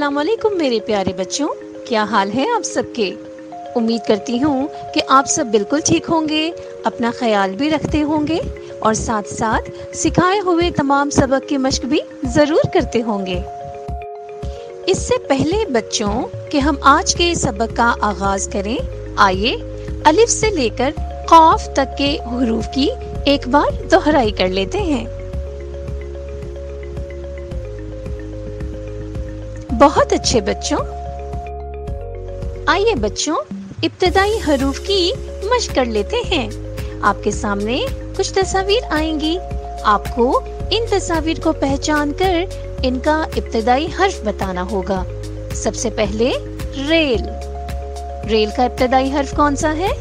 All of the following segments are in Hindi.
अस्सलाम वालेकुम मेरे प्यारे बच्चों, क्या हाल है आप सबके। उम्मीद करती हूँ कि आप सब बिल्कुल ठीक होंगे, अपना ख्याल भी रखते होंगे और साथ साथ सिखाए हुए तमाम सबक की मश्क भी ज़रूर करते होंगे। इससे पहले बच्चों कि हम आज के सबक का आगाज करें, आइए अलिफ से लेकर क़ाफ तक के हुरूफ की एक बार दोहराई कर लेते हैं। बहुत अच्छे बच्चों, आइए बच्चों इब्तिदाई हरूफ की मश्क कर लेते हैं। आपके सामने कुछ तस्वीर आएंगी, आपको इन तस्वीर को पहचान कर इनका इब्तिदाई हर्फ बताना होगा। सबसे पहले रेल। रेल का इब्तिदाई हर्फ कौन सा है?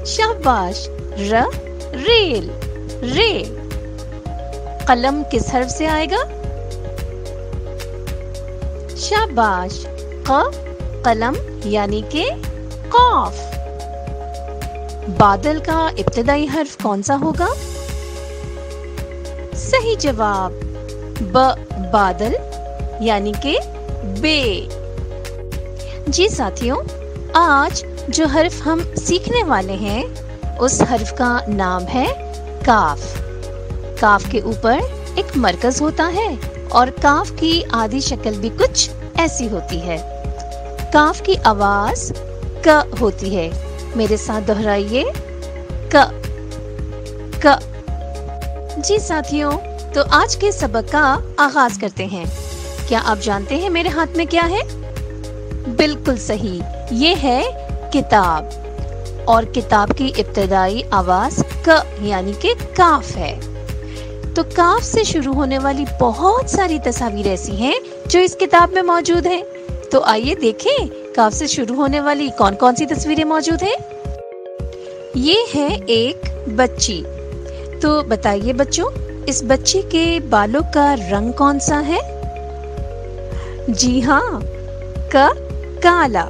शाबाश, र, रेल, रे। कलम किस हर्फ से आएगा? शाबाश, क, कलम यानी के क़ाफ। बादल का इब्तिदाई हर्फ कौन सा होगा? सही जवाब, ब, बादल यानी के बे। जी साथियों, आज जो हर्फ हम सीखने वाले हैं उस हर्फ का नाम है काफ। काफ के ऊपर एक मरकज होता है और काफ की आधी शक्ल भी कुछ ऐसी होती है। काफ की आवाज क होती है। मेरे साथ दोहराइए, क, क। जी साथियों, तो आज के सबक का आगाज करते हैं। क्या आप जानते हैं मेरे हाथ में क्या है? बिल्कुल सही, ये है किताब और किताब की इब्तिदाई आवाज क यानी कि काफ है। तो काफ से शुरू होने वाली बहुत सारी तस्वीर ऐसी हैं जो इस किताब में मौजूद हैं। तो आइए देखें काफ से शुरू होने वाली कौन कौन सी तस्वीरें मौजूद हैं। ये है एक बच्ची। तो बताइए बच्चों, इस बच्ची के बालों का रंग कौन सा है? जी हाँ, काला।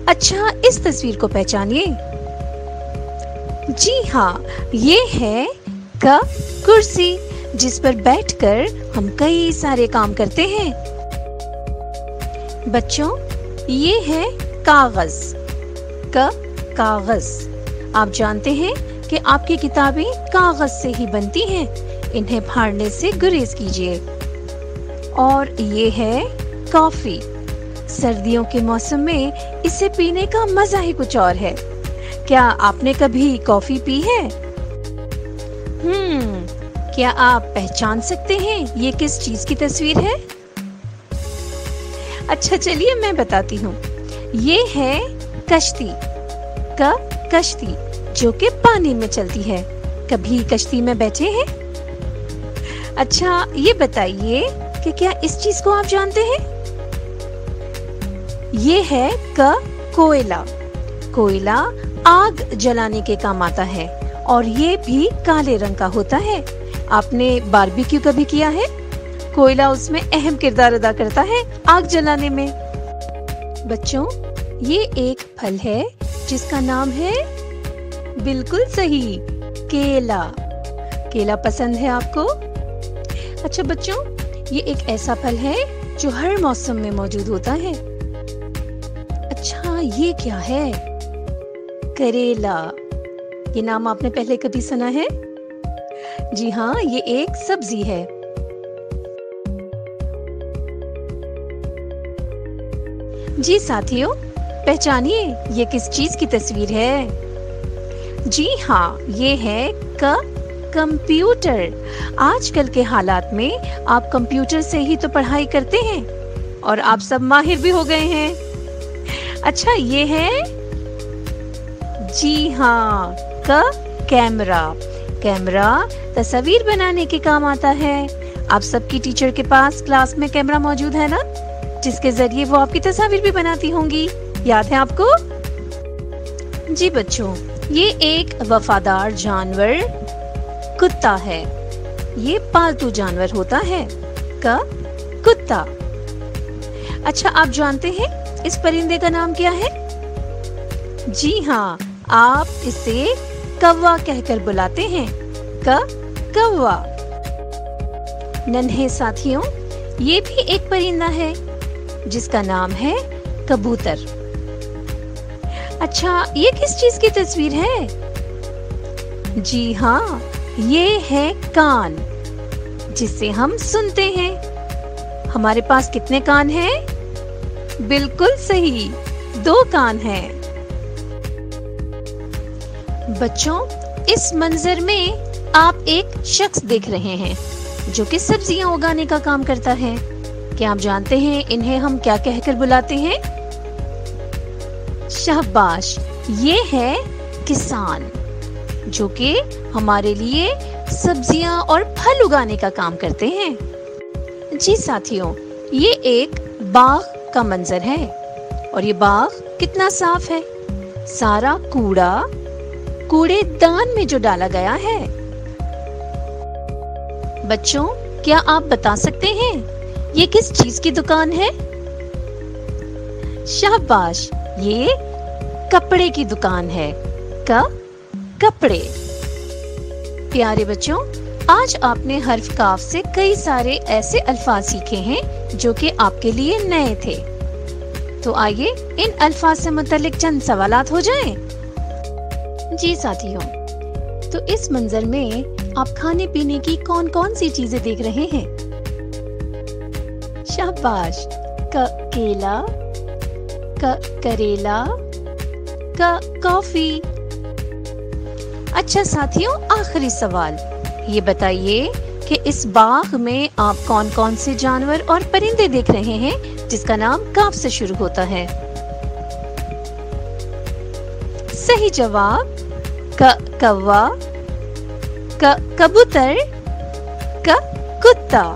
अच्छा, इस तस्वीर को पहचानिए। जी हाँ, ये है कुर्सी, जिस पर बैठकर हम कई सारे काम करते हैं। बच्चों, ये है कागज, कागज। आप जानते हैं कि आपकी किताबें कागज से ही बनती हैं, इन्हें फाड़ने से गुरेज कीजिए। और ये है कॉफी। सर्दियों के मौसम में इसे पीने का मजा ही कुछ और है। क्या आपने कभी कॉफी पी है? क्या आप पहचान सकते हैं ये किस चीज की तस्वीर है? अच्छा चलिए मैं बताती हूँ। ये है कश्ती, कश्ती जो कि पानी में चलती है। कभी कश्ती में बैठे हैं? अच्छा ये बताइए कि क्या इस चीज को आप जानते हैं? ये है कोयला। कोयला आग जलाने के काम आता है और ये भी काले रंग का होता है। आपने बारबेक्यू कभी किया है? कोयला उसमें अहम किरदार अदा करता है आग जलाने में। बच्चों, ये एक फल है जिसका नाम है, बिल्कुल सही, केला। केला पसंद है आपको? अच्छा बच्चों, ये एक ऐसा फल है जो हर मौसम में मौजूद होता है। अच्छा, ये क्या है? करेला। ये नाम आपने पहले कभी सुना है? जी हाँ, ये एक सब्जी है। जी साथियों, पहचानिए ये किस चीज की तस्वीर है? जी हाँ, ये है कंप्यूटर। आजकल के हालात में आप कंप्यूटर से ही तो पढ़ाई करते हैं और आप सब माहिर भी हो गए हैं। अच्छा, ये है, जी हाँ, कैमरा। कैमरा तस्वीर बनाने के काम आता है। आप सबकी टीचर के पास क्लास में कैमरा मौजूद है ना, जिसके जरिए वो आपकी तस्वीर भी बनाती होंगी। याद है आपको? जी बच्चों, ये एक वफादार जानवर कुत्ता है। ये पालतू जानवर होता है, कुत्ता। अच्छा, आप जानते हैं इस परिंदे का नाम क्या है? जी हाँ, आप इसे कौवा कहकर बुलाते हैं, कौवा। नन्हे साथियों, ये भी एक परिंदा है जिसका नाम है कबूतर। अच्छा, ये किस चीज की तस्वीर है? जी हाँ, ये है कान, जिससे हम सुनते हैं। हमारे पास कितने कान हैं? बिल्कुल सही, 2 कान हैं। बच्चों, इस मंजर में आप एक शख्स देख रहे हैं जो कि सब्जियां उगाने का काम करता है। क्या आप जानते हैं इन्हें हम क्या कहकर बुलाते हैं? शाबाश, ये है किसान, जो कि हमारे लिए सब्जियां और फल उगाने का काम करते हैं। जी साथियों, ये एक बाग का मंजर है और ये बाग कितना साफ है। सारा कूड़ा कूड़ेदान में जो डाला गया है। बच्चों, क्या आप बता सकते हैं ये किस चीज की दुकान है? शाबाश, ये कपड़े की दुकान है। कपड़े। प्यारे बच्चों, आज आपने हर्फ काफ से कई सारे ऐसे अल्फाज सीखे हैं जो कि आपके लिए नए थे। तो आइए इन अल्फाज से मुतल्लिक चंद सवालात हो जाएं। जी साथियों, तो इस मंजर में आप खाने पीने की कौन कौन सी चीजें देख रहे हैं? शाबाश, केला, करेला, कॉफी। अच्छा साथियों, आखिरी सवाल, ये बताइए कि इस बाग में आप कौन कौन से जानवर और परिंदे देख रहे हैं जिसका नाम काफ से शुरू होता है? सही जवाब कौवा, कबूतर, कुत्ता।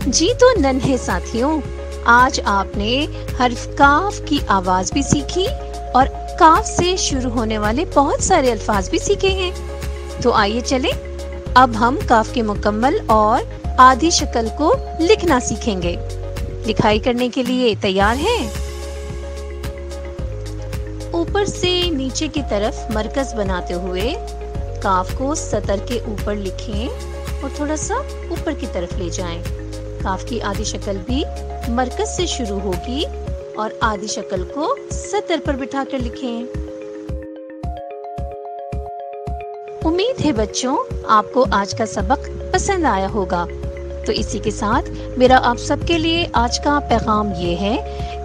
जी तो नन्हे साथियों, आज आपने हर्फ काफ की आवाज भी सीखी और काफ से शुरू होने वाले बहुत सारे अल्फाज भी सीखे हैं। तो आइए चलें, अब हम काफ के मुकम्मल और आधी शक्ल को लिखना सीखेंगे। लिखाई करने के लिए तैयार हैं? ऊपर से नीचे की तरफ मरकज बनाते हुए काफ को सतर के ऊपर लिखें और थोड़ा सा ऊपर की तरफ ले जाएं। काफ की आधी शक्ल भी मरकज से शुरू होगी और आधी शक्ल को सतर पर बिठाकर लिखें। उम्मीद है बच्चों आपको आज का सबक पसंद आया होगा। तो इसी के साथ मेरा आप सबके लिए आज का पैगाम ये है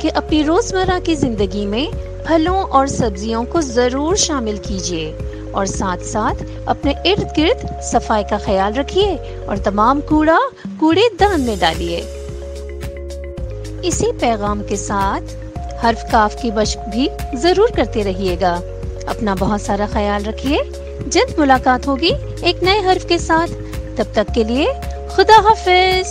कि अपनी रोजमर्रा की जिंदगी में फलों और सब्जियों को जरूर शामिल कीजिए और साथ साथ अपने इर्द गिर्द सफाई का ख्याल रखिए और तमाम कूड़ा कूड़ेदान में डालिए। इसी पैगाम के साथ हर्फ काफ की मशक भी जरूर करते रहिएगा। अपना बहुत सारा ख्याल रखिए। जल्द मुलाकात होगी एक नए हर्फ के साथ। तब तक के लिए खुदा हाफिज।